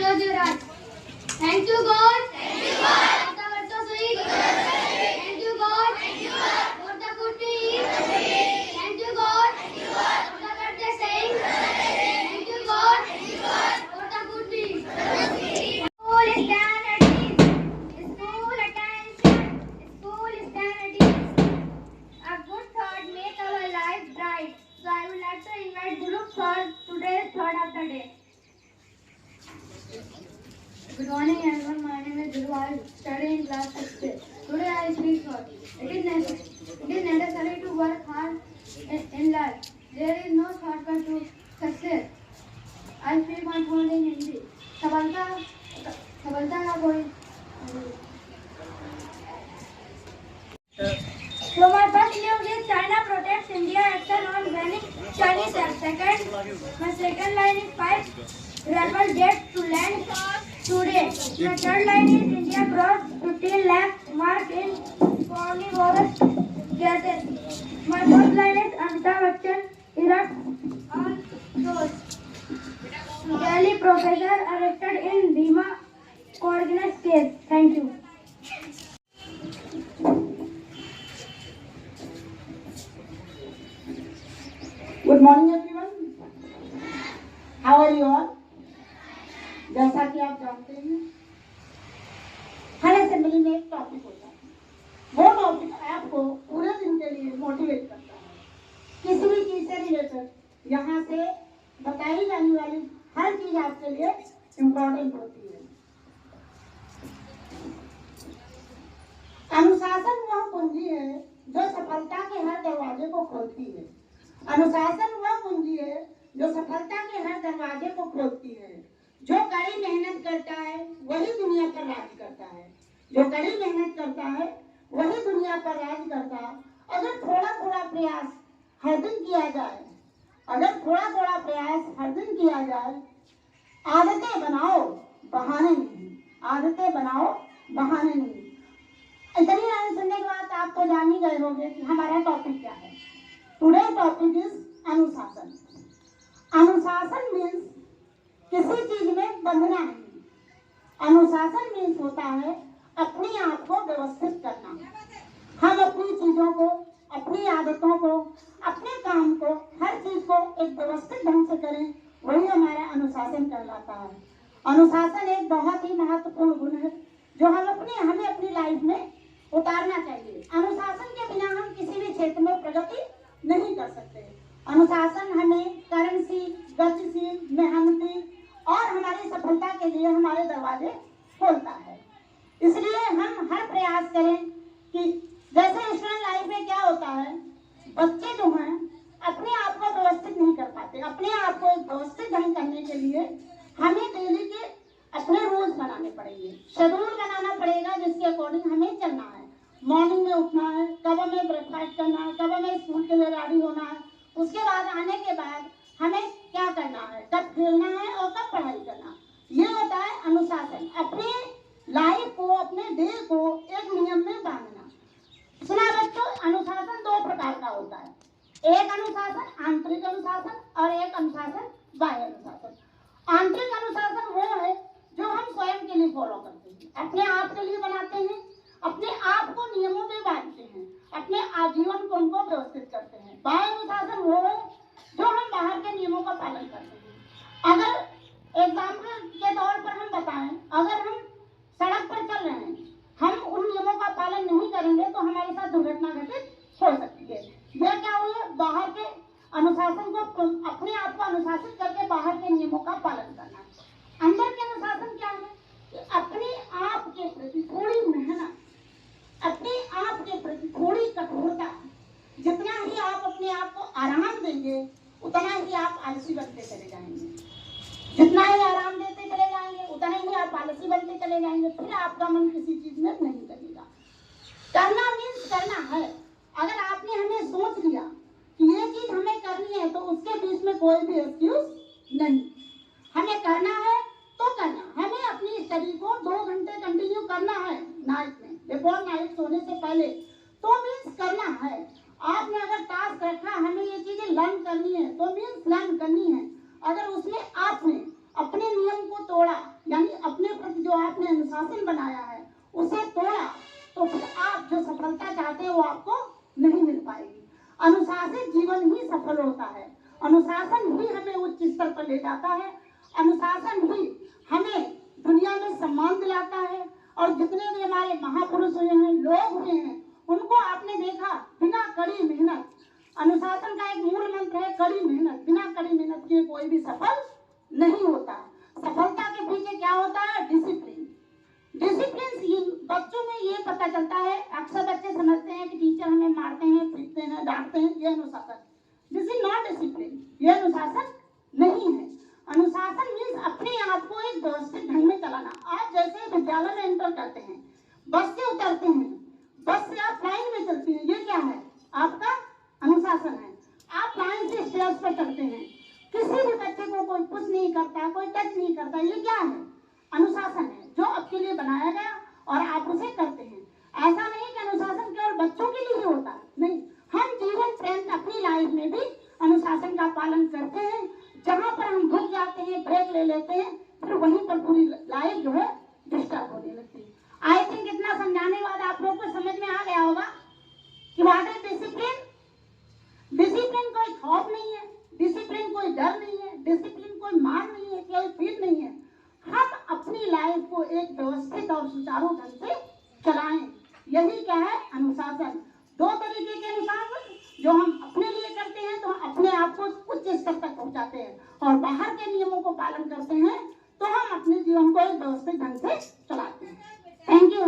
Thank you, God. Thank you, God. For the word to speak. Thank you, God. Thank you, God. For the good to eat. Thank you, God. Thank you, God. For the birthday saying. Thank you, God. Thank you, God. For the good deeds. School is stand at ease. School attention. School is stand at ease. A good thought make our life bright. So I would like to invite Guru for today's thought of the day. Good morning everyone, my name is Dhruv. I study in class 6. Today I speak thought. It is necessary to work hard in life. There is no shortcut to success. I speak my thought in Hindi. सफलता का कोई So my first news is China protects India action on banning Chinese apps. My second line is 5 rebel jets to land today. My third line is India crossed 15 lakh mark in carnivorous gases. My fourth line is Amitabh Bachchan erupts on shores. Delhi professor arrested in Bhima Koregaon's case. Thank you. Good morning everyone. How are you all? जैसा कि आप जानते हैं हर assembly में एक topic होता है. वो टॉपिक आपको पूरे दिन के लिए मोटिवेट करता है. किसी भी चीज से रिलेटेड यहाँ से बताई जाने वाली हर चीज आपके लिए इम्पोर्टेंट होती है. अनुशासन वह कुंजी है जो सफलता के हर दरवाजे को खोलती है. अनुशासन वह कुंजी है जो सफलता के हर दरवाजे को खोलती है. जो कड़ी मेहनत करता है वही दुनिया पर राज करता है. जो कड़ी मेहनत करता है वही दुनिया पर राज करता है. अगर थोड़ा थोड़ा प्रयास हर दिन किया जाए, अगर थोड़ा थोड़ा प्रयास हर दिन किया जाए आदतें बनाओ, बहाने नहीं। आदतें बनाओ, बहाने नहीं। इतनी लाइन सुनने के बाद आप तो जान ही गए होंगे कि हमारा टॉपिक क्या है। टुडे टॉपिक इज अनुशासन। अनुशासन मीन्स किसी चीज में बंधना नहीं। अनुशासन मीन्स होता है अपने आप को व्यवस्थित करना। हम अपनी चीजों को, अपनी आदतों को, अपने काम को, हर चीज को एक व्यवस्थित ढंग से करें, वही हमारा अनुशासन कहलाता है। अनुशासन एक बहुत ही महत्वपूर्ण गुण है जो हमें अपनी लाइफ में उतारना चाहिए। अनुशासन के बिना हम किसी भी क्षेत्र में प्रगति नहीं कर सकते। अनुशासन हमें कर्मशील, गतिशील, मेहनती और हमारी सफलता के लिए हमारे दरवाजे खोलता है। इसलिए हम हर प्रयास करें कि जैसे स्टूडेंट लाइफ में क्या होता है, बच्चे जो हैं अपने आप को व्यवस्थित नहीं कर पाते। अपने आप को एक व्यवस्थित ढंग करने के लिए हमें डेली के अपने रूल्स बनाने पड़ेंगे, शेड्यूल बनाना पड़ेगा जिसके अकॉर्डिंग हमें चलना है। मॉर्निंग में उठना है, कब हमें ब्रेकफास्ट करना है, कब हमें स्कूल के लिए रेडी होना है, उसके बाद आने के बाद हमें क्या करना है, कब खेलना है और कब पढ़ाई करना। ये होता है अनुशासन। अपने लाइफ को, अपने डे को एक नियम में बांधना। सुना बच्चों, अनुशासन दो प्रकार का होता है। एक अनुशासन आंतरिक अनुशासन और एक अनुशासन बाह्य अनुशासन। आंतरिक अनुशासन वो है जो हम स्वयं के लिए फॉलो करते हैं, अपने आप के लिए बनाते हैं, अपने आप को नियमों में बांधते हैं, अपने आजीवन को उनको व्यवस्थित करते हैं। बाह्य अनुशासन वो है जो हम बाहर के नियमों का पालन करते हैं। अगर एग्जाम्पल के तौर पर हम बताएं, अगर हम सड़क पर चल रहे हैं, हम उन नियमों का पालन नहीं करेंगे तो हमारे साथ दुर्घटना घटित हो सकती है। यह क्या हुई, बाहर के अनुशासन को, अपने आप को अनुशासित करके बाहर के नियमों का पालन करना। अंदर के अनुशासन क्या है कि अपने आप के प्रति थोड़ी मेहनत, अपने आप के प्रति थोड़ी कठोरता। जितना ही आप अपने आप को आराम देंगे उतना ही आप आलसी बनते चले जाएंगे। जितना ही आराम देते चले जाएंगे उतना ही आप आलसी बनते चले जाएंगे। फिर आपका मन किसी चीज में नहीं लगेगा। करना मीन्स करना है। अगर आपने हमें सोच लिया कि ये चीज हमें करनी है तो उसके बीच में कोई भी एक्सक्यूज नहीं। हमें करना है तो करना। हमें अपनी स्टडी को 2 घंटे कंटिन्यू करना है नाइट में, बिफोर नाइट सोने से पहले, तो मीन्स करना है। आपने अगर टास्क रखा हमें ये चीजें लर्न करनी है तो मीन्स लर्न करनी है। अगर उसमें आपने अपने नियम को तोड़ा, यानी अपने प्रति जो आपने अनुशासन बनाया है उसे तोड़ा, तो फिर आप जो सफलता चाहते हैं वो आपको नहीं मिल पाएगी। अनुशासित जीवन ही सफल होता है। अनुशासन ही हमें उच्च स्तर पर ले जाता है। अनुशासन ही हमें दुनिया में सम्मान दिलाता है। और जितने भी हमारे महापुरुष हुए हैं, लोग हुए हैं, उनको आपने देखा बिना कड़ी मेहनत, अनुशासन का एक मूल मंत्र है कड़ी मेहनत, बिना कड़ी मेहनत के कोई भी सफल नहीं होता। सफलता के पीछे क्या होता है, डिसिप्लिन। डिसिप्लिन बच्चों में ये पता चलता है। अक्सर बच्चे समझते हैं कि टीचर हमें मारते हैं, पीटते हैं, डांटते हैं, ये अनुशासन। दिस इज नॉट डिसिप्लिन, ये अनुशासन नहीं है। अनुशासन मीन्स अपने आप को एक व्यवस्थित ढंग में चलाना। आप जैसे विद्यालय में एंटर करते हैं, बस से उतरते हैं, बस से आप लाइन में चलते हैं, ये क्या है, आपका अनुशासन है। आप लाइन से स्टेज पर चलते हैं, किसी भी बच्चे को कोई पुश नहीं करता, कोई टच नहीं करता, ये क्या है, अनुशासन है जो आपके लिए बनाया गया और आप उसे करते हैं। ऐसा नहीं कि अनुशासन केवल बच्चों के लिए ही होता है, नहीं, हम जीवन पर्यंत अपनी लाइफ में भी अनुशासन का पालन करते हैं। जहाँ पर हम रुक जाते हैं, ब्रेक ले लेते हैं, फिर वहीं पर पूरी लाइफ जो है डिस्टर्ब होने लगती है। आई थिंक इतना समझाने के बाद आप लोग को समझ में आ गया होगा कि व्हाट इज डिसिप्लिन। डिसिप्लिन कोई खौफ नहीं है, डिसिप्लिन कोई डर नहीं है, डिसिप्लिन कोई मार नहीं है, कोई पीठ नहीं है। हम अपनी लाइफ को एक व्यवस्थित और सुचारू ढंग से चलाएं, यही क्या है, अनुशासन। 2 तरीके के अनुशासन, जो हम अपने लिए करते हैं तो हम अपने आप को उच्च स्तर तक पहुंचाते हैं, और बाहर के नियमों को पालन करते हैं तो हम अपने जीवन को एक व्यवस्थित ढंग से चलाते हैं। Thank you.